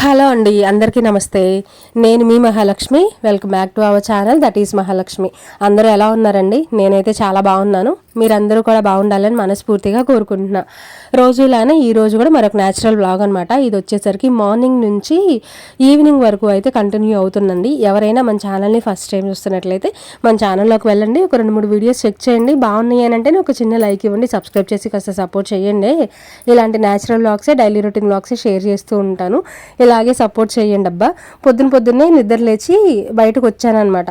Hello అండి, అందరికీ నమస్తే. నేను మీ Mahalakshmi. Welcome back to our channel, that is Mahalakshmi. అందరూ ఎలా ఉన్నారండి? నేనైతే చాలా బాగున్నాను. మీరందరూ కూడా బాగుండాలని మనస్ఫూర్తిగా కోరుకుంటున్నా. రోజులానే ఈరోజు కూడా మరొక న్యాచురల్ బ్లాగ్ అనమాట. ఇది వచ్చేసరికి మార్నింగ్ నుంచి ఈవినింగ్ వరకు అయితే కంటిన్యూ అవుతుందండి. ఎవరైనా మన ఛానల్ని ఫస్ట్ టైం చూస్తున్నట్లయితే మన ఛానల్లోకి వెళ్ళండి, ఒక 2-3 వీడియోస్ చెక్ చేయండి. బాగున్నాయి అని అంటే ఒక చిన్న లైక్ ఇవ్వండి, సబ్స్క్రైబ్ చేసి కాస్త సపోర్ట్ చేయండి. ఇలాంటి న్యాచురల్ బ్లాగ్సే, డైలీ రొటీన్ బ్లాగ్సే షేర్ చేస్తూ ఉంటాను. ఇలాగే సపోర్ట్ చేయండి అబ్బా. పొద్దున్నే నిద్ర లేచి బయటకు వచ్చానమాట.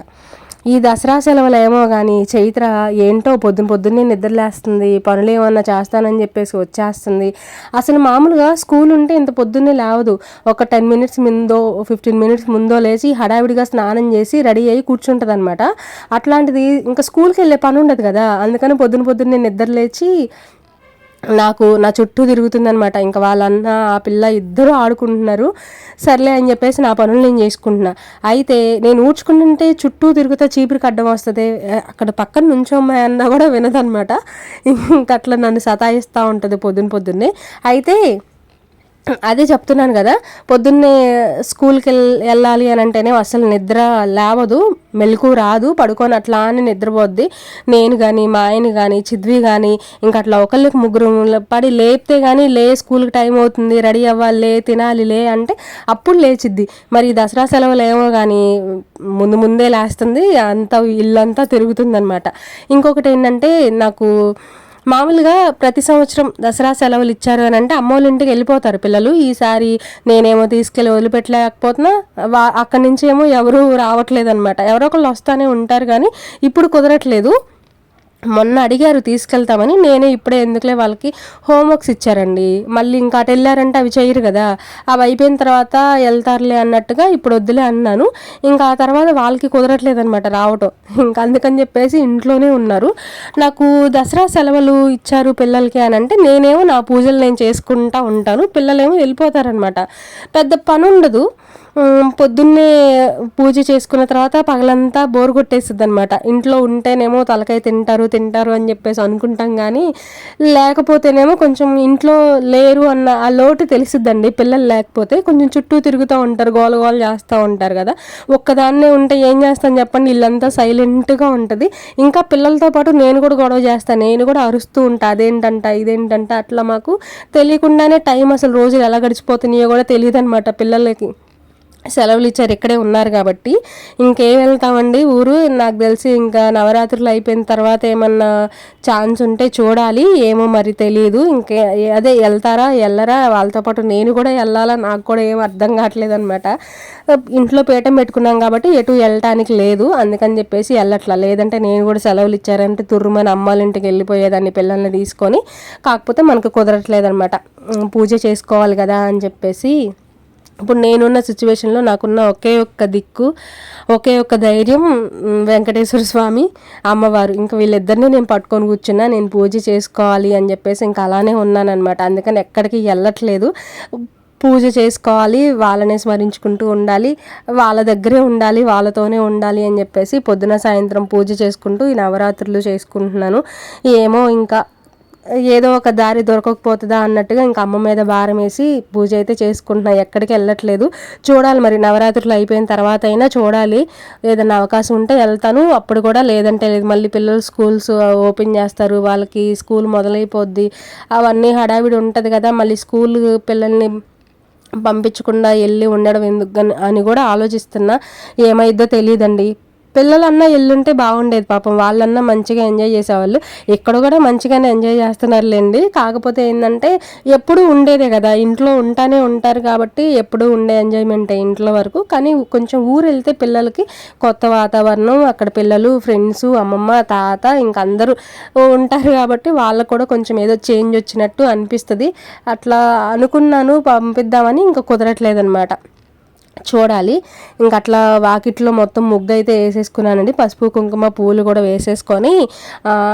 ఈ దసరా సెలవులు ఏమో కానీ చైత్ర ఏంటో పొద్దున్నే నిద్రలేస్తుంది, పనులు ఏమన్నా చేస్తానని చెప్పేసి వచ్చేస్తుంది. అసలు మామూలుగా స్కూల్ ఉంటే ఇంత పొద్దున్నే లేవదు. ఒక 10 మినిట్స్ ముందో 15 మినిట్స్ ముందో లేచి హడావిడిగా స్నానం చేసి రెడీ అయ్యి కూర్చుంటుంది అనమాట. అట్లాంటిది ఇంకా స్కూల్కి వెళ్ళే పని ఉండదు కదా, అందుకని పొద్దున్నే నిద్ర లేచి నా చుట్టూ తిరుగుతుందనమాట. ఇంకా వాళ్ళన్న ఆ పిల్ల ఇద్దరు ఆడుకుంటున్నారు. సర్లే అని చెప్పేసి నా పనులు నేను చేసుకుంటున్నా. అయితే నేను ఊడ్చుకుంటుంటే చుట్టూ తిరుగుతా చీపురికి అడ్డం వస్తుంది. అక్కడ పక్కన నుంచోమ్మాయి అన్నా కూడా వినదనమాట. ఇంకా అట్లా నన్ను సతాయిస్తూ ఉంటుంది పొద్దున్నే. అయితే అదే చెప్తున్నాను కదా, పొద్దున్నే స్కూల్కి వెళ్ళాలి అని అంటేనే అసలు నిద్ర లేవదు, మెలకు రాదు, పడుకొని అట్లా అని నిద్రపోద్ది. నేను కానీ మా ఆయన కానీ చిద్వి కానీ ఇంకా అట్లా ఒకళ్ళకి ముగ్గురు పడి లేపితే కానీ స్కూల్కి టైం అవుతుంది, రెడీ అవ్వాలి, తినాలి అంటే అప్పుడు లేచిద్ది. మరి దసరా సెలవులు ఏమో కానీ ముందే లేస్తుంది, అంతా ఇల్లంతా తిరుగుతుంది అనమాట. ఇంకొకటి ఏంటంటే, నాకు మామూలుగా ప్రతి సంవత్సరం దసరా సెలవులు ఇచ్చారు అని అంటే అమ్మోళ్ళ ఇంటికి వెళ్ళిపోతారు పిల్లలు. ఈసారి నేనేమో తీసుకెళ్ళి వదిలిపెట్టలేకపోతున్నా, అక్కడి నుంచి ఏమో ఎవరు రావట్లేదు అనమాట. ఎవరో ఒకళ్ళు వస్తానే ఉంటారు కానీ ఇప్పుడు కుదరట్లేదు. మొన్న అడిగారు తీసుకెళ్తామని, నేనే ఇప్పుడే ఎందుకులే వాళ్ళకి హోంవర్క్స్ ఇచ్చారండి. మళ్ళీ ఇంకా అటు వెళ్ళారంటే అవి చేయరు కదా, అవి అయిపోయిన తర్వాత వెళ్తారులే అన్నట్టుగా ఇప్పుడు వద్దులే అన్నాను. ఇంకా ఆ తర్వాత వాళ్ళకి కుదరట్లేదు అనమాట రావటం. ఇంకా అందుకని చెప్పేసి ఇంట్లోనే ఉన్నారు. నాకు దసరా సెలవులు ఇచ్చారు పిల్లలకి అని అంటే నేనేమో నా పూజలు నేను చేసుకుంటా ఉంటాను, పిల్లలేమో వెళ్ళిపోతారనమాట. పెద్ద పని ఉండదు. పొద్దున్నే పూజ చేసుకున్న తర్వాత పగలంతా బోర్ కొట్టేస్తుంది అనమాట. ఇంట్లో ఉంటేనేమో తలకాయ తింటారు అని చెప్పేసి అనుకుంటాం కానీ లేకపోతేనేమో కొంచెం ఇంట్లో లేరు అన్న ఆ లోటు తెలిసిద్దండి. పిల్లలు లేకపోతే కొంచెం చుట్టూ తిరుగుతూ ఉంటారు, గోల చేస్తూ ఉంటారు కదా. ఒక్కదాన్నే ఉంటే ఏం చేస్తాను చెప్పండి, ఇల్లంతా సైలెంట్గా ఉంటుంది. ఇంకా పిల్లలతో పాటు నేను కూడా గొడవ చేస్తాను, నేను కూడా అరుస్తూ ఉంటాను, అదేంటంట ఇదేంటంట. అట్లా మాకు తెలియకుండానే టైం అసలు రోజులు ఎలా గడిచిపోతున్నాయో కూడా తెలియదు అనమాట. పిల్లలకి సెలవులు ఇచ్చారు, ఇక్కడే ఉన్నారు కాబట్టి. ఇంకేం వెళ్తామండి ఊరు. నాకు తెలిసి ఇంకా నవరాత్రులు అయిపోయిన తర్వాత ఏమన్నా ఛాన్స్ ఉంటే చూడాలి, ఏమో మరి తెలియదు. అదే వెళ్తారా వెళ్ళరా, వాళ్ళతో పాటు నేను కూడా వెళ్ళాలా, నాకు కూడా ఏం అర్థం కావట్లేదు అనమాట. ఇంట్లో పీఠం పెట్టుకున్నాం కాబట్టి ఎటు వెళ్ళటానికి లేదు, అందుకని చెప్పేసి వెళ్ళట్లా. లేదంటే నేను కూడా సెలవులు ఇచ్చారంటే తుర్రుమని అమ్మాళ్ళ ఇంటికి వెళ్ళిపోయేదాన్ని పిల్లల్ని తీసుకొని. కాకపోతే మనకు కుదరట్లేదు అనమాట, పూజ చేసుకోవాలి కదా అని చెప్పేసి. ఇప్పుడు నేనున్న సిచ్యువేషన్లో నాకున్న ఒకే ఒక్క దిక్కు, ఒకే ఒక్క ధైర్యం వెంకటేశ్వర స్వామి, అమ్మవారు. ఇంకా వీళ్ళిద్దరినీ నేను పట్టుకొని కూర్చున్నా, నేను పూజ చేసుకోవాలి అని చెప్పేసి ఇంకా అలానే ఉన్నానన్నమాట. అందుకని ఎక్కడికి వెళ్ళట్లేదు. పూజ చేసుకోవాలి, వాళ్ళనే స్మరించుకుంటూ ఉండాలి, వాళ్ళ దగ్గరే ఉండాలి, వాళ్ళతోనే ఉండాలి అని చెప్పేసి పొద్దున సాయంత్రం పూజ చేసుకుంటూ ఈ నవరాత్రులు చేసుకుంటున్నాను. ఏమో ఇంకా ఏదో ఒక దారి దొరకకపోతుందా అన్నట్టుగా ఇంకా అమ్మ మీద భారం వేసి పూజ అయితే చేసుకుంటున్నా, ఎక్కడికి వెళ్ళట్లేదు. చూడాలి మరి నవరాత్రులు అయిపోయిన తర్వాత అయినా చూడాలి, ఏదైనా అవకాశం ఉంటే వెళ్తాను. అప్పుడు కూడా లేదంటే లేదు. మళ్ళీ పిల్లలు స్కూల్స్ ఓపెన్ చేస్తారు, వాళ్ళకి స్కూల్ మొదలైపోద్ది, అవన్నీ హడావిడి ఉంటుంది కదా. మళ్ళీ స్కూల్ పిల్లల్ని పంపించకుండా వెళ్ళి ఉండడం ఎందుకు అని కూడా ఆలోచిస్తున్నా. ఏమైద్దో తెలియదండి. పిల్లలన్నా ఎల్లుంటే బాగుండేది, పాపం వాళ్ళన్నా మంచిగా ఎంజాయ్ చేసేవాళ్ళు. ఇక్కడ కూడా మంచిగానే ఎంజాయ్ చేస్తున్నారులేండి. కాకపోతే ఏంటంటే ఎప్పుడూ ఉండేదే కదా, ఇంట్లో ఉంటానే ఉంటారు కాబట్టి ఎప్పుడూ ఉండే ఎంజాయ్మెంటే ఇంట్లో వరకు. కానీ కొంచెం ఊరు వెళ్తే పిల్లలకి కొత్త వాతావరణం, అక్కడ పిల్లలు, ఫ్రెండ్స్, అమ్మమ్మ, తాత ఇంకా అందరూ ఉంటారు కాబట్టి వాళ్ళకు కూడా కొంచెం ఏదో చేంజ్ వచ్చినట్టు అనిపిస్తుంది. అట్లా అనుకున్నాను పంపిద్దామని, ఇంకా కుదరట్లేదనమాట. చూడాలి. ఇంక అట్లా వాకిట్లో మొత్తం ముగ్గు అయితే వేసేసుకున్నానండి. పసుపు కుంకుమ పూలు కూడా వేసేసుకొని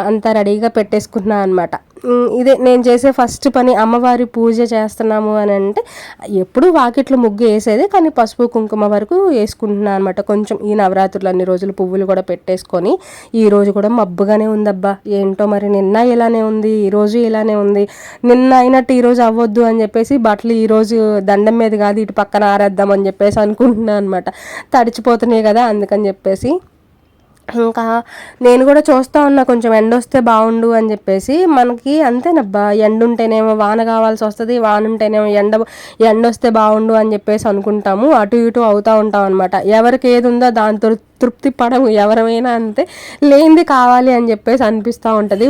అంతా రెడీగా పెట్టేసుకున్నాను అనమాట. ఇదే నేను చేసే ఫస్ట్ పని, అమ్మవారి పూజ చేస్తున్నాము అని అంటే ఎప్పుడు వాకిట్లో ముగ్గు వేసేది, కానీ పసుపు కుంకుమ వరకు వేసుకుంటున్నాను అనమాట. కొంచెం ఈ నవరాత్రులు అన్ని రోజులు పువ్వులు కూడా పెట్టేసుకొని, ఈ రోజు కూడా మబ్బుగానే ఉందబ్బా, ఏంటో మరి నిన్న ఇలానే ఉంది, ఈరోజు ఇలానే ఉంది. నిన్న అయినట్టు ఈరోజు అవ్వద్దు అని చెప్పేసి బట్టలు ఈరోజు దండం మీద కాదు ఇటు పక్కన ఆరేద్దాం అని చెప్పేసి అనుకుంటున్నాను అనమాట. తడిచిపోతున్నాయి కదా అందుకని చెప్పేసి. ఇంకా నేను కూడా చూస్తూ ఉన్నా కొంచెం ఎండ వస్తే బాగుండు అని చెప్పేసి. మనకి అంతేనబ్బా, ఎండ ఉంటేనేమో వాన కావాల్సి వస్తుంది, వాన ఉంటేనేమో ఎండ వస్తే బాగుండు అని చెప్పేసి అనుకుంటాము, అటు ఇటు అవుతూ ఉంటాం అనమాట. ఎవరికి ఏది ఉందో దాంతో తృప్తి పడము, ఎవరమైనా అంతే. లేనిది కావాలి అని చెప్పేసి అనిపిస్తూ ఉంటుంది.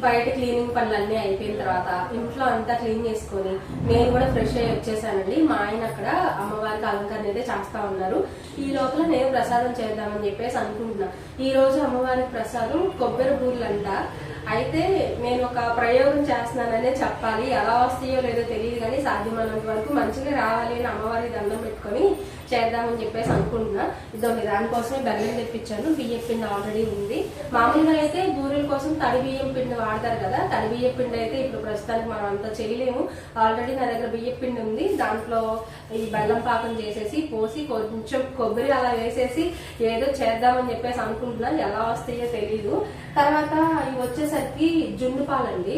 బయట క్లీనింగ్ పనులన్నీ అయిపోయిన తర్వాత ఇంట్లో అంతా క్లీన్ చేసుకొని నేను కూడా ఫ్రెష్ అయ్యి వచ్చేసానండి. మా ఆయన అక్కడ అమ్మవారికి అలంకరణ అయితే చేస్తా ఉన్నారు. ఈ లోపల నేను ప్రసాదం చేద్దామని చెప్పేసి అనుకుంటున్నా. ఈ రోజు అమ్మవారికి ప్రసాదం కొబ్బరి బూర్లంట. అయితే నేను ఒక ప్రయోగం చేస్తున్నాననే చెప్పాలి. ఎలా వస్తాయో లేదో తెలియదు, కానీ సాధ్యమైనంత వరకు మంచిగా రావాలి అని అమ్మవారికి దండం పెట్టుకొని చేద్దామని చెప్పేసి అనుకుంటున్నా. ఇదొక దానికోసమే బెల్లం తెప్పించాను. బియ్యం పిండి ఆల్రెడీ ఉంది. మామూలుగా అయితే బూరెల కోసం తడి బియ్యం పిండి వాడతారు కదా, తడి బియ్యం పిండి అయితే ఇప్పుడు ప్రస్తుతానికి మనం అంతా చేయలేము. ఆల్రెడీ నా దగ్గర బియ్యం పిండి ఉంది. దాంట్లో ఈ బెల్లం పాకం చేసేసి పోసి కొంచెం కొబ్బరి అలా వేసేసి ఏదో చేద్దామని చెప్పేసి అనుకుంటున్నా. ఎలా వస్తాయో తెలీదు. తర్వాత ఇవి వచ్చేసరికి జున్ను పాలండి.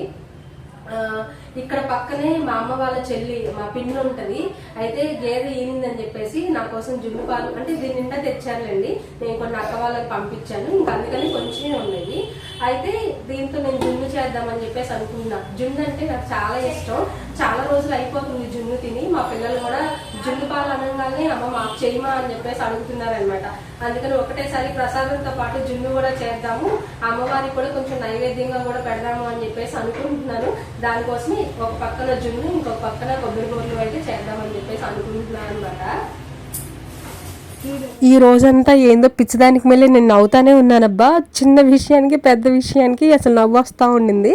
ఇక్కడ పక్కనే మా అమ్మ వాళ్ళ చెల్లి, మా పిన్ని ఉంటది. అయితే గేదె ఈనిందని చెప్పేసి నా కోసం జున్ను పాలు, అంటే దీని నిండా తెచ్చారులేండి, నేను కొన్ని అక్క వాళ్ళకి పంపించాను, ఇంకా అందుకని కొంచెమే ఉన్నాయి. అయితే దీంతో నేను జున్ను చేద్దామని చెప్పేసి అనుకున్నా. జున్ను అంటే నాకు చాలా ఇష్టం. చాలా రోజులు అయిపోతుంది జున్ను తిని. మా పిల్లలు కూడా జున్ను పాలు అనగానే అమ్మ మాకు చేయమా అని చెప్పేసి అడుగుతున్నారనమాట. అందుకని ఒకటేసారి ప్రసాదంతో పాటు జున్ను కూడా చేద్దాము, అమ్మవారికి కూడా కొంచెం నైవేద్యంగా కూడా పెడదాము అని చెప్పేసి అనుకుంటున్నాను. దానికోసం ఒక పక్కన జున్ను, ఇంకొక పక్కన కొబ్బరి బూరెలు అయితే చేద్దామని చెప్పేసి అనుకుంటున్నాను అనమాట. ఈ రోజంతా ఏందో పిచ్చిదానికి మళ్ళీ నేను నవ్వుతానే ఉన్నానబ్బా. చిన్న విషయానికి పెద్ద విషయానికి అసలు నవ్వు వస్తూ ఉండింది.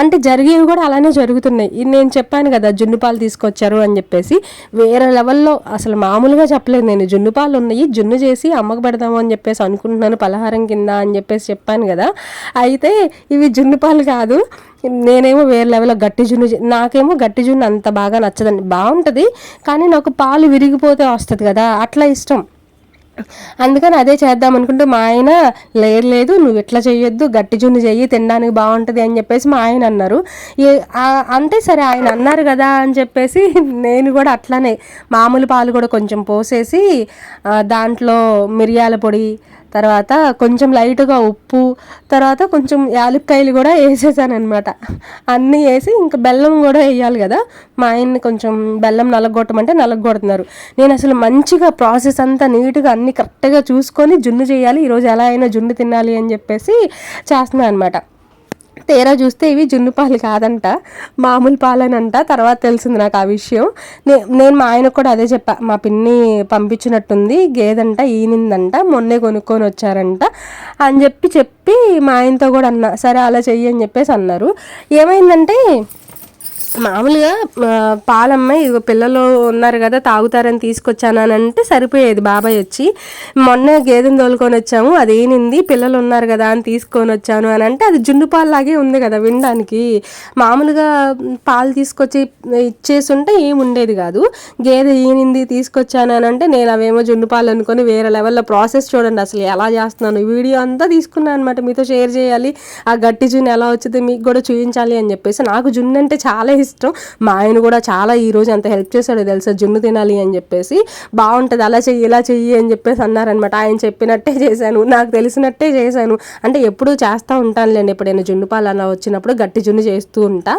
అంటే జరిగేవి కూడా అలానే జరుగుతున్నాయి. నేను చెప్పాను కదా జున్ను పాలు తీసుకొచ్చారు అని చెప్పేసి, వేరే లెవెల్లో అసలు మామూలుగా చెప్పలేదు నేను. జున్ను పాలు ఉన్నాయి, జున్ను చేసి అమ్మకు పెడదాము అని చెప్పేసి అనుకుంటున్నాను, పలహారం కింద అని చెప్పేసి చెప్పాను కదా. అయితే ఇవి జున్ను పాలు కాదు. నేనేమో వేరే లెవెల్లో గట్టి జున్ను. నాకేమో గట్టి జున్ను అంత బాగా నచ్చదండి. బాగుంటుంది కానీ నాకు పాలు విరిగిపోతే వస్తుంది కదా, అట్లా ఇష్టం. అందుకని అదే చేద్దాం అనుకుంటే మా ఆయన లేదు నువ్వు ఇట్లా చెయ్యొద్దు, గట్టి జున్ను చెయ్యి, తినడానికి బాగుంటుంది అని చెప్పేసి మా ఆయన అన్నారు. అంటే సరే ఆయన అన్నారు కదా అని చెప్పేసి నేను కూడా అట్లానే మామూలు పాలు కూడా కొంచెం పోసేసి దాంట్లో మిరియాల పొడి, తర్వాత కొంచెం లైట్గా ఉప్పు, తర్వాత కొంచెం యాలక్కాయలు కూడా వేసేసాను అనమాట. అన్నీ వేసి ఇంకా బెల్లం కూడా వేయాలి కదా. మా ఆయన్ని కొంచెం బెల్లం నలగొట్టమంటే నలగొడుతున్నారు. నేను అసలు మంచిగా ప్రాసెస్ అంతా నీట్గా అన్నీ కరెక్ట్గా చూసుకొని జున్ను చేయాలి, ఈరోజు ఎలా అయినా జున్ను తినాలి అని చెప్పేసి చేస్తున్నాను అనమాట. తీరా చూస్తే ఇవి జున్ను పాలు కాదంట, మామూలు పాలనంట. తర్వాత తెలిసింది నాకు ఆ విషయం. నేను మా ఆయనకు కూడా అదే చెప్పా, మా పిన్ని పంపించినట్టుంది, గేదంట ఈనిందంట, మొన్నే కొనుక్కొని వచ్చారంట అని చెప్పి మా ఆయనతో కూడా అన్నా. సరే అలా చెయ్యి అని చెప్పేసి అన్నారు. ఏమైందంటే మామూలుగా పాలమ్మాయి పిల్లలు ఉన్నారు కదా తాగుతారని తీసుకొచ్చాను అని అంటే సరిపోయేది. బాబాయ్ వచ్చి మొన్న గేదెని తోలుకొని వచ్చాము, అదేనింది, పిల్లలు ఉన్నారు కదా అని తీసుకొని వచ్చాను అని అంటే అది జున్ను పాలు లాగే ఉంది కదా వినడానికి. మామూలుగా పాలు తీసుకొచ్చి ఇచ్చేసి ఉంటే ఏమి ఉండేది కాదు. గేదె ఈనింది తీసుకొచ్చాను అని అంటే నేను అవేమో జున్ను పాలు అనుకొని వేరే లెవెల్లో ప్రాసెస్ చూడండి అసలు ఎలా చేస్తున్నాను. వీడియో అంతా తీసుకున్నాను అనమాట, మీతో షేర్ చేయాలి, ఆ గట్టి జున్ను ఎలా వచ్చింది మీకు కూడా చూపించాలి అని చెప్పేసి. నాకు జున్ను అంటే చాలా ఇష్టం. మా ఆయన కూడా చాలా ఈరోజు అంత హెల్ప్ చేశాడు తెలుసా జున్ను తినాలి అని చెప్పేసి. బాగుంటుంది అలా చెయ్యి ఇలా చెయ్యి అని చెప్పేసి అన్నారనమాట. ఆయన చెప్పినట్టే చేశాను, నాకు తెలిసినట్టే చేశాను. అంటే ఎప్పుడూ చేస్తూ ఉంటానులేండి, ఎప్పుడైనా జున్ను పాలు అలా వచ్చినప్పుడు గట్టి జున్ను చేస్తూ ఉంటా.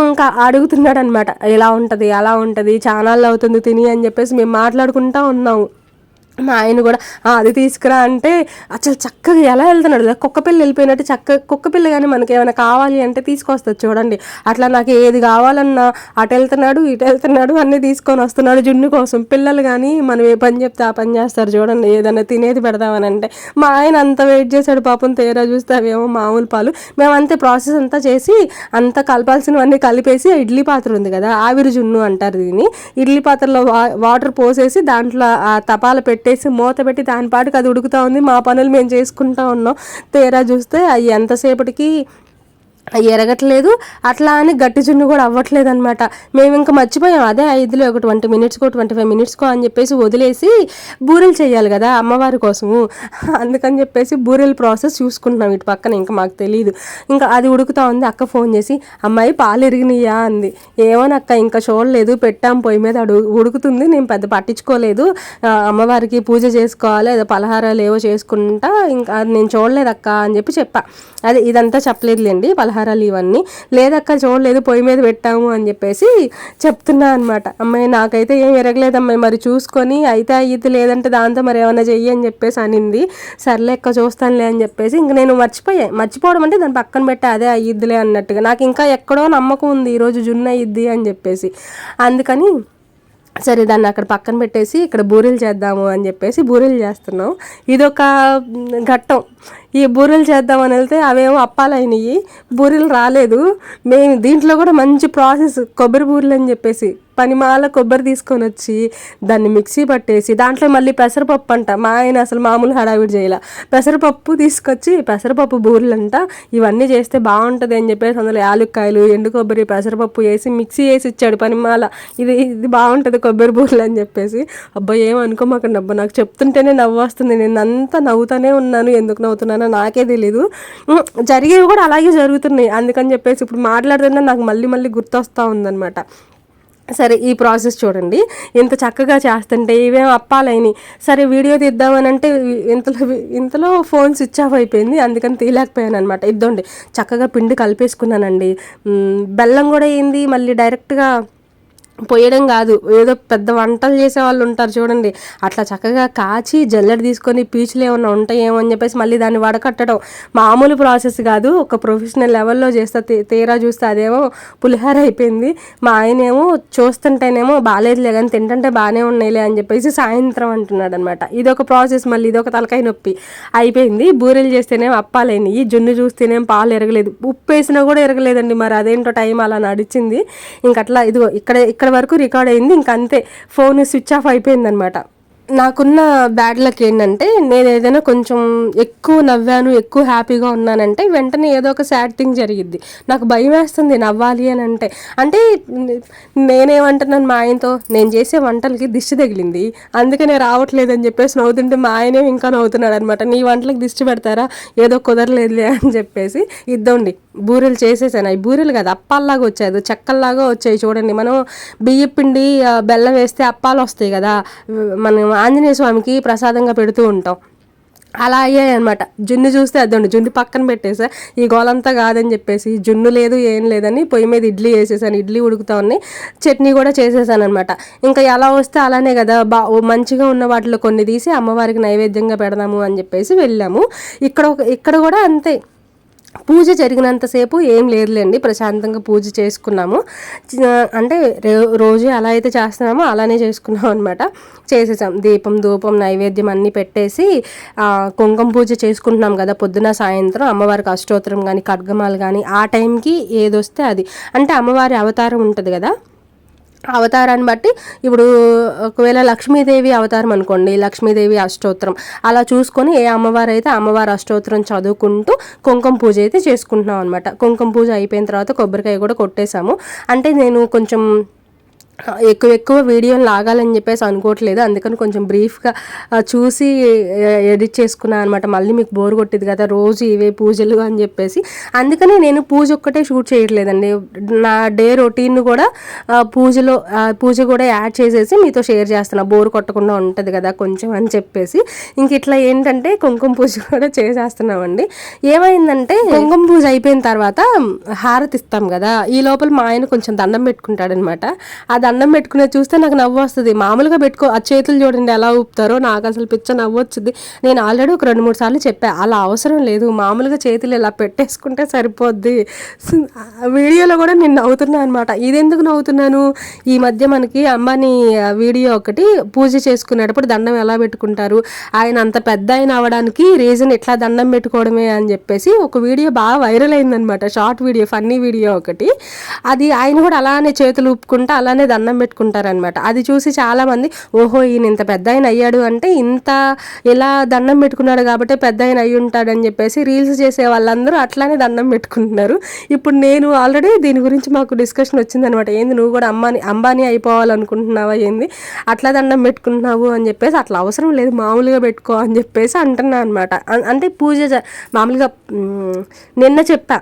ఇంకా అడుగుతున్నాడు అనమాట, ఎలా ఉంటుంది అలా ఉంటుంది, ఛానల్లో అవుతుంది తిని అని చెప్పేసి మేము మాట్లాడుకుంటూ ఉన్నాము. మా ఆయన కూడా అది తీసుకురా అంటే అసలు చక్కగా ఎలా వెళ్తున్నాడు, కుక్కపిల్ల వెళ్ళిపోయినట్టు చక్కగా కుక్కపిల్ల కానీ మనకి ఏమైనా కావాలి అంటే తీసుకొస్తుంది చూడండి. అట్లా నాకు ఏది కావాలన్నా అటు వెళ్తున్నాడు ఇటు వెళ్తున్నాడు అన్నీ తీసుకొని వస్తున్నాడు జున్ను కోసం. పిల్లలు కానీ మనం ఏ పని చెప్తే ఆ పని చేస్తారు చూడండి, ఏదైనా తినేది పెడదామని అంటే. మా ఆయన అంత వెయిట్ చేశాడు పాపం. తీరా చూస్తే అవేమో మామూలు పాలు. మేము అంతే ప్రాసెస్ అంతా చేసి అంతా కలపాల్సినవన్నీ కలిపేసి ఇడ్లీ పాత్ర ఉంది కదా, ఆవిరి జున్ను అంటారు దీన్ని. ఇడ్లీ పాత్రలో వాటర్ పోసేసి దాంట్లో ఆ తపాల పెట్టేసి మూత పెట్టి దాని పాటుకు అది ఉడుకుతూ ఉంది. మా పనులు మేము చేసుకుంటూ ఉన్నాం. తీరా చూస్తే అవి ఎంతసేపటికి ఎరగట్లేదు, అట్లా అని గట్టి చున్ను కూడా అవ్వట్లేదు అనమాట. మేము ఇంకా మర్చిపోయాం, అదే 5లో ఒక 20 మినిట్స్కో 25 మినిట్స్కో అని చెప్పేసి వదిలేసి బూరెలు చేయాలి కదా అమ్మవారి కోసము. అందుకని చెప్పేసి బూరెల ప్రాసెస్ చూసుకుంటున్నాం ఇటు పక్కన. ఇంకా మాకు తెలియదు, ఇంకా అది ఉడుకుతా ఉంది. అక్క ఫోన్ చేసి అమ్మాయి పాలు ఎరిగినాయా అంది. ఏమోనక్క ఇంకా చూడలేదు, పెట్టాం పొయ్యి మీద ఉడుకుతుంది, నేను పెద్ద పట్టించుకోలేదు, అమ్మవారికి పూజ చేసుకోవాలి, ఏదో పలహారాలు ఏవో చేసుకుంటా, ఇంకా నేను చూడలేదక్క అని చెప్పా. అదే ఇదంతా చెప్పలేదులేండి, పలహారాలు ఇవన్నీ లేదక్క చూడలేదు, పొయ్యి మీద పెట్టాము అని చెప్పేసి చెప్తున్నా అనమాట. అమ్మాయి నాకైతే ఏం ఎరగలేదు అమ్మాయి, మరి చూసుకొని అయితే అయ్యిద్ది, లేదంటే దాంతో మరి ఏమైనా చెయ్యి అని చెప్పేసి అనింది. సర్లే అక్క చూస్తానులే అని చెప్పేసి ఇంక నేను మర్చిపోవడం అంటే దాన్ని పక్కన పెట్టి అదే అయ్యిద్దిలే అన్నట్టుగా. నాకు ఇంకా ఎక్కడో నమ్మకం ఉంది ఈరోజు జున్ను అయ్యిద్ది అని చెప్పేసి. అందుకని సరే దాన్ని అక్కడ పక్కన పెట్టేసి ఇక్కడ బూరెలు చేద్దాము అని చెప్పేసి బూరెలు చేస్తున్నాం. ఇదొక ఘట్టం. ఈ బూరెలు చేద్దామని వెళ్తే అవేమో అప్పాలైనవి, బూరెలు రాలేదు. మేము దీంట్లో కూడా మంచి ప్రాసెస్, కొబ్బరి బూరెలు అని చెప్పేసి పనిమాల కొబ్బరి తీసుకొని వచ్చి దాన్ని మిక్సీ పట్టేసి దాంట్లో మళ్ళీ పెసరపప్పు అంట. మా ఆయన అసలు మామూలు హడావిడి చేయాల, పెసరపప్పు తీసుకొచ్చి పెసరపప్పు బూరెలంట, ఇవన్నీ చేస్తే బాగుంటుంది అని చెప్పేసి అందులో యాలుక్కాయలు, ఎండు కొబ్బరి, పెసరపప్పు వేసి మిక్సీ వేసి ఇచ్చాడు పనిమాల. ఇది బాగుంటుంది కొబ్బరి బూరెలు అని చెప్పేసి. అబ్బాయి ఏమనుకోమాకండి అబ్బా, నాకు చెప్తుంటేనే నవ్వు వస్తుంది, నేను అంతా నవ్వుతానే ఉన్నాను, ఎందుకు నవ్వుతున్నానో నాకే తెలీదు. జరిగేవి కూడా అలాగే జరుగుతున్నాయి. అందుకని చెప్పేసి ఇప్పుడు మాట్లాడుతున్నా నాకు మళ్ళీ గుర్తొస్తూ ఉందన్నమాట. సరే ఈ ప్రాసెస్ చూడండి, ఇంత చక్కగా చేస్తుంటే ఇవేం అప్పాలైనవి. సరే వీడియో తీద్దామని అంటే ఇంతలో ఫోన్ స్విచ్ ఆఫ్ అయిపోయింది, అందుకని తీయలేకపోయాను అనమాట. ఇద్దండి చక్కగా పిండి కలిపేసుకున్నానండి. బెల్లం కూడా అయింది, మళ్ళీ డైరెక్ట్గా పోయడం కాదు, ఏదో పెద్ద వంటలు చేసే వాళ్ళు ఉంటారు చూడండి, అట్లా చక్కగా కాచి జల్లెడ తీసుకొని పీచులు ఏమన్నా ఉంటాయేమో అని చెప్పేసి మళ్ళీ దాన్ని వడకట్టడం మామూలు ప్రాసెస్ కాదు. ఒక ప్రొఫెషనల్ లెవెల్లో చేస్తే తీరా చూస్తే అదేమో పులిహార అయిపోయింది. మా ఆయన ఏమో చూస్తుంటేనేమో బాగాలేదులే కానీ తింటుంటే బాగానే ఉన్నాయిలే అని చెప్పేసి సాయంత్రం అంటున్నాడు అనమాట. ఇదొక ప్రాసెస్, మళ్ళీ ఇదొక తలకాయ నొప్పి అయిపోయింది. బూరెలు చేస్తేనేమో అప్పాలైనవి, జున్ను చూస్తేనేమో పాలు ఎరగలేదు, ఉప్పు వేసినా కూడా ఎరగలేదండి. మరి అదేంటో టైం అలా నడిచింది. ఇంకట్లా ఇదిగో ఇక్కడ వరకు రికార్డ్ అయింది, ఇంకంతే ఫోన్ స్విచ్ ఆఫ్ అయిపోయిందనమాట. నాకున్న బ్యాడ్ లక్ ఏంటంటే నేను ఏదైనా కొంచెం ఎక్కువ నవ్వాను, ఎక్కువ హ్యాపీగా ఉన్నానంటే వెంటనే ఏదో ఒక సాడ్ థింగ్ జరిగిద్ది. నాకు భయం వేస్తుంది నవ్వాలి అని అంటే నేనేమంటున్నాను మా ఆయనతో, నేను చేసే వంటలకి దిష్టి తగిలింది అందుకనే రావట్లేదు అని చెప్పేసి నవ్వుతుంటే మా ఆయనే ఇంకా నవ్వుతున్నాడు అనమాట. నీ వంటలకు దిష్టి పెడతారా, ఏదో కుదరలేదులే అని చెప్పేసి. ఇద్దండి బూరెలు చేసేసాను. అవి బూరెలు కాదు అప్పాల్లాగా వచ్చాయి, చెక్కల్లాగా వచ్చాయి చూడండి. మనం బియ్యం పిండి బెల్లం వేస్తే అప్పాలు వస్తాయి కదా, మనం ఆంజనేయ స్వామికి ప్రసాదంగా పెడుతూ ఉంటాం, అలా అయ్యాయి అనమాట. జున్ను చూస్తే అదండి, జున్ను పక్కన పెట్టేసా, ఈ గోలంతా కాదని చెప్పేసి జున్ను లేదు ఏం లేదని పొయ్యి మీద ఇడ్లీ వేసేసాను. ఇడ్లీ ఉడుకుతా ఉన్నాయి, చట్నీ కూడా చేసేసాను అనమాట. ఇంకా ఎలా వస్తే అలానే కదా, మంచిగా ఉన్న వాటిలో కొన్ని తీసి అమ్మవారికి నైవేద్యంగా పెడదాము అని చెప్పేసి వెళ్ళాము. ఇక్కడ కూడా అంతే, పూజ జరిగినంతసేపు ఏం లేదులేండి, ప్రశాంతంగా పూజ చేసుకున్నాము. అంటే రోజు ఎలా అయితే చేస్తున్నామో అలానే చేసుకున్నాం అనమాట. చేసేసాం, దీపం ధూపం నైవేద్యం అన్నీ పెట్టేసి కుంకుమ పూజ చేసుకుంటున్నాం కదా పొద్దున సాయంత్రం. అమ్మవారికి అష్టోత్తరం కానీ ఖడ్గమాలు కానీ ఆ టైంకి ఏదొస్తే అది, అంటే అమ్మవారి అవతారం ఉంటుంది కదా, అవతారాన్ని బట్టి ఇప్పుడు ఒకవేళ లక్ష్మీదేవి అవతారం అనుకోండి, లక్ష్మీదేవి అష్టోత్తరం అలా చూసుకొని ఏ అమ్మవారు అయితే అమ్మవారి అష్టోత్తరం చదువుకుంటూ కుంకుమ పూజ అయితే చేసుకుంటున్నాం అనమాట. కుంకుమ పూజ అయిపోయిన తర్వాత కొబ్బరికాయ కూడా కొట్టేశాము. అంటే నేను కొంచెం ఎక్కువ వీడియోని లాగాలని చెప్పేసి అనుకోవట్లేదు, అందుకని కొంచెం బ్రీఫ్గా చూసి ఎడిట్ చేసుకున్నాను అనమాట. మళ్ళీ మీకు బోర్ కొట్టింది కదా రోజు ఇవే పూజలు అని చెప్పేసి, అందుకని నేను పూజ ఒక్కటే షూట్ చేయట్లేదండి, నా డే రొటీన్ కూడా పూజ కూడా యాడ్ చేసేసి మీతో షేర్ చేస్తున్నా, బోర్ కొట్టకుండా ఉంటుంది కదా కొంచెం అని చెప్పేసి. ఇంక ఇట్లా ఏంటంటే కుంకుమ పూజ కూడా చేసేస్తున్నామండి. ఏమైందంటే కుంకుమ పూజ అయిపోయిన తర్వాత హారతి ఇస్తాం కదా, ఈ లోపల మా ఆయన కొంచెం దండం పెట్టుకుంటాడనమాట. ఆ దండం పెట్టుకునేది చూస్తే నాకు నవ్వు వస్తుంది. మామూలుగా ఆ చేతులు చూడండి ఎలా ఊపుతారో, నాకు అసలు పిచ్చ నవ్వు వచ్చింది. నేను ఆల్రెడీ ఒక 2-3 సార్లు చెప్పా, అలా అవసరం లేదు, మామూలుగా చేతులు ఇలా పెట్టేసుకుంటే సరిపోద్ది. వీడియోలో కూడా నేను నవ్వుతున్నాను అనమాట. ఇదెందుకు నవ్వుతున్నాను, ఈ మధ్య మనకి అంబానీ వీడియో ఒకటి పూజ చేసుకునేటప్పుడు దండం ఎలా పెట్టుకుంటారు, ఆయన అంత పెద్ద ఆయన అవ్వడానికి రీజన్ ఇట్లా దండం పెట్టుకోవడమే అని చెప్పేసి ఒక వీడియో బాగా వైరల్ అయిందనమాట, షార్ట్ వీడియో, ఫన్నీ వీడియో ఒకటి. అది ఆయన కూడా అలానే చేతులు ఊపుకుంటా అలానే దండం పెట్టుకుంటారనమాట. అది చూసి చాలామంది ఓహో ఈయన ఇంత పెద్ద ఆయన అయ్యాడు అంటే ఇంత ఇలా దండం పెట్టుకున్నాడు కాబట్టి పెద్ద ఆయన అయి ఉంటాడని చెప్పేసి రీల్స్ చేసే వాళ్ళందరూ అట్లానే దండం పెట్టుకుంటున్నారు. ఇప్పుడు నేను ఆల్రెడీ దీని గురించి మాకు డిస్కషన్ వచ్చిందనమాట. ఏంది నువ్వు కూడా అంబానీ అయిపోవాలనుకుంటున్నావా, ఏంది అట్లా దండం పెట్టుకుంటున్నావు అని చెప్పేసి. అట్లా అవసరం లేదు, మామూలుగా పెట్టుకో అని చెప్పేసి అంటున్నా అనమాట. అంటే పూజ మామూలుగా నిన్న చెప్పా,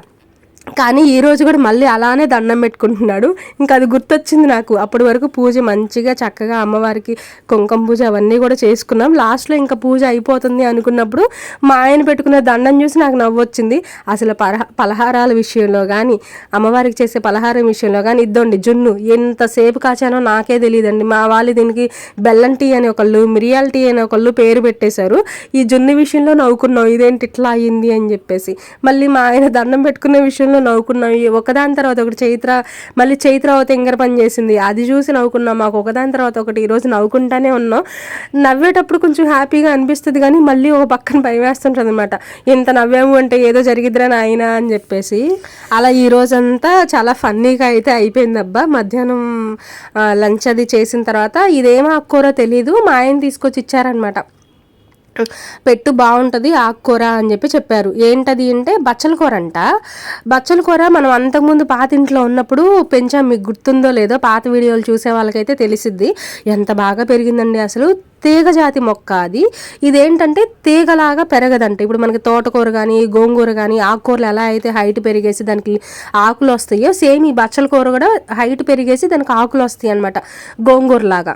కానీ ఈరోజు కూడా మళ్ళీ అలానే దండం పెట్టుకుంటున్నాడు. ఇంకా అది గుర్తొచ్చింది నాకు. అప్పటి వరకు పూజ మంచిగా చక్కగా అమ్మవారికి కుంకుమ పూజ అవన్నీ కూడా చేసుకున్నాం. లాస్ట్లో ఇంకా పూజ అయిపోతుంది అనుకున్నప్పుడు మా ఆయన పెట్టుకున్న దండం చూసి నాకు నవ్వొచ్చింది. అసలు పలహారాల విషయంలో కానీ అమ్మవారికి చేసే పలహారం విషయంలో కానీ ఇద్దండి జున్ను ఎంతసేపు కాచానో నాకే తెలియదండి. మా వాళ్ళు దీనికి బెల్లం టీ అని ఒకళ్ళు, మిరియాల టీ అని ఒకళ్ళు పేరు పెట్టేశారు. ఈ జున్ను విషయంలో నవ్వుకున్నాం, ఇదేంటి ఇట్లా అయ్యింది అని చెప్పేసి. మళ్ళీ మా ఆయన దండం పెట్టుకునే విషయంలో నవ్వుకున్నాం. ఒకదాని తర్వాత ఒకటి మళ్ళీ చైత్ర తింగర పని చేసింది, అది చూసి నవ్వుకున్నాం. మాకు ఒకదాని తర్వాత ఒకటి ఈరోజు నవ్వుకుంటానే ఉన్నాం. నవ్వేటప్పుడు కొంచెం హ్యాపీగా అనిపిస్తుంది, కానీ మళ్ళీ ఒక పక్కన భయం వేస్తుంటుంది అనమాట. ఇంత నవ్వాము అంటే ఏదో జరిగిద్దిరా నాయన అని చెప్పేసి. అలా ఈ రోజంతా చాలా ఫన్నీగా అయితే అయిపోయింది అబ్బా. మధ్యాహ్నం లంచ్ అది చేసిన తర్వాత ఇదేం ఆకుకూర తెలీదు, మా ఆయన తీసుకొచ్చి ఇచ్చారనమాట. పెట్టు బాగుంటుంది ఆకుకూర అని చెప్పి చెప్పారు. ఏంటది అంటే బచ్చల కూర అంట. బచ్చల కూర మనం అంతకుముందు పాతింట్లో ఉన్నప్పుడు పెంచాం, మీకు గుర్తుందో లేదో, పాత వీడియోలు చూసే వాళ్ళకైతే తెలిసిద్ది. ఎంత బాగా పెరిగిందండి అసలు. తీగ జాతి మొక్క అది. ఇదేంటంటే తీగలాగా పెరగదంట. ఇప్పుడు మనకి తోటకూర కానీ గోంగూర కానీ ఆకుకూరలు ఎలా అయితే హైట్ పెరిగేసి దానికి ఆకులు వస్తాయో, సేమ్ ఈ బచ్చల కూర కూడా హైట్ పెరిగేసి దానికి ఆకులు వస్తాయి అనమాట, గోంగూరలాగా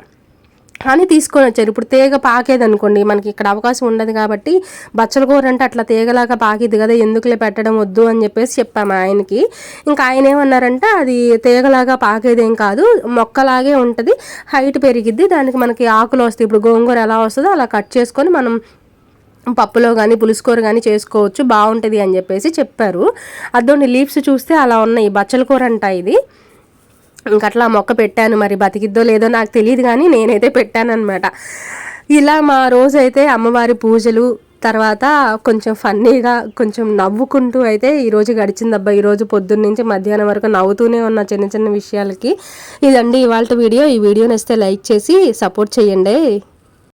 అని తీసుకొని వచ్చారు. ఇప్పుడు తీగ పాకేది అనుకోండి, మనకి ఇక్కడ అవకాశం ఉండదు కాబట్టి బచ్చల కూర అంటే అట్లా తీగలాగా పాకిద్ది కదా, ఎందుకులే పెట్టడం వద్దు అని చెప్పేసి చెప్పాము ఆయనకి. ఇంకా ఆయన ఏమన్నారంటే అది తీగలాగా పాకేదేం కాదు, మొక్కలాగే ఉంటుంది, హైట్ పెరిగిద్ది, దానికి మనకి ఆకులు వస్తాయి. ఇప్పుడు గోంగూర ఎలా వస్తుందో అలా కట్ చేసుకొని మనం పప్పులో కానీ పులుసుకూర కానీ చేసుకోవచ్చు, బాగుంటుంది అని చెప్పేసి చెప్పారు. అదోని లీవ్స్ చూస్తే అలా ఉన్నాయి, బచ్చల కూర అంట ఇది. ఇంకట్లా మొక్క పెట్టాను, మరి బతికిద్దో లేదో నాకు తెలియదు, కానీ నేనైతే పెట్టాను అనమాట. ఇలా మా రోజైతే అమ్మవారి పూజలు తర్వాత కొంచెం ఫన్నీగా కొంచెం నవ్వుకుంటూ అయితే ఈరోజు గడిచిందబ్బా. ఈరోజు పొద్దున్న నుంచి మధ్యాహ్నం వరకు నవ్వుతూనే ఉన్న చిన్న చిన్న విషయాలకి. ఇదండి ఇవాళ వీడియో. ఈ వీడియో నచ్చితే లైక్ చేసి సపోర్ట్ చేయండి.